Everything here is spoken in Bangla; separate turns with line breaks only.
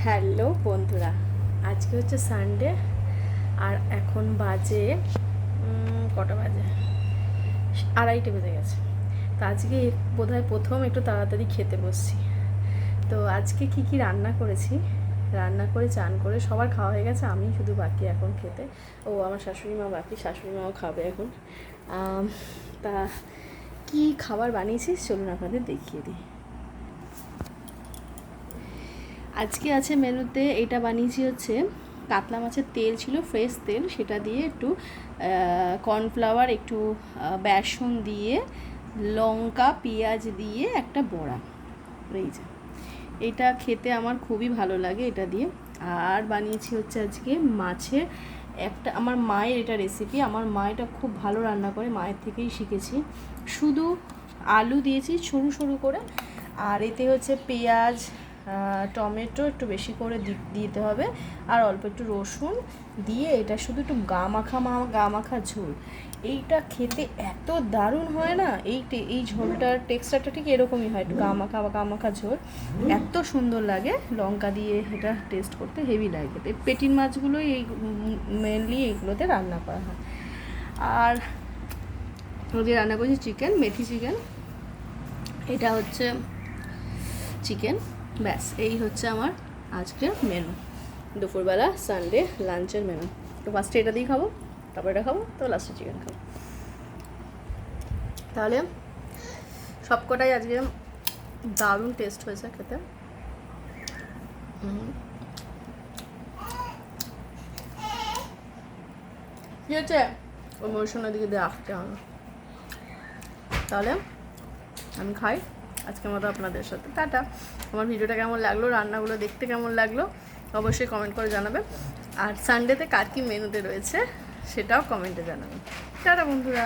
হ্যালো বন্ধুরা, আজকে হচ্ছে সানডে আর এখন বাজে কটা বাজে, 2:30 বেজে গেছে। তো আজকে বোধহয় প্রথম একটু তাড়াতাড়ি খেতে বসছি। তো আজকে কি কি রান্না করেছি, রান্না করে চান করে সবার খাওয়া হয়ে গেছে, আমি শুধু বাকি এখন খেতে। ও আমার শাশুড়ি মা বাকি, শাশুড়ি মাও খাবে এখন। তা কি খাবার বানিয়েছি চলুন আপনাদের দেখিয়ে দিই। আজকে আছে মেনুতে, এটা বানিয়েছি হচ্ছে কাতলা মাছের তেল ছিল, ফ্রেশ তেল, সেটা দিয়ে একটু কর্নফ্লাওয়ার, একটু বেসন দিয়ে, লঙ্কা পেঁয়াজ দিয়ে একটা বড়া। এই যে এটা খেতে আমার খুবই ভালো লাগে এটা দিয়ে। আর বানিয়েছি হচ্ছে আজকে মাছের একটা, আমার মায়ের এটা রেসিপি, আমার মা এটা খুব ভালো রান্না করে, মায়ের থেকেই শিখেছি। শুধু আলু দিয়েছি সরু সরু করে, আর এতে হচ্ছে পেঁয়াজ, টমেটো একটু বেশি করে দিতে হবে, আর অল্প একটু রসুন দিয়ে এটা শুধু একটু গা মাখা ঝোল। এইটা খেতে এত দারুণ হয় না, এই ঝোলটার টেক্সচারটা ঠিক এরকমই হয়, একটু গা মাখা ঝোল, এত সুন্দর লাগে। লঙ্কা দিয়ে এটা টেস্ট করতে হেভি লাগে। পেটির মাছগুলোই এই মেনলি এইগুলোতে রান্না করা হয়। আর ওদের রান্না করেছি চিকেন, মেথি চিকেন, এটা হচ্ছে চিকেন। ব্যাস, এই হচ্ছে আমার আজকের মেনু, দুপুরবেলা সানডে লাঞ্চের মেনু। তো ফার্স্টে এটা দিয়ে খাবো, তারপর এটা খাবো, তো লাস্টে চিকেন খাবো। তাহলে সবকটাই আজকে দারুণ টেস্ট হয়েছে খেতে। কি হচ্ছে ওই মরশুমের দিকে দিয়ে আসতে হবে। তাহলে আমি খাই আজকের মতো আপনাদের সাথে। টাটা। আমার ভিডিওটা কেমন লাগলো, রান্নাগুলো দেখতে কেমন লাগলো অবশ্যই কমেন্ট করে জানাবে। আর সানডেতে কার কি মেনুতে রয়েছে সেটাও কমেন্টে জানাবে। টাটা বন্ধুরা।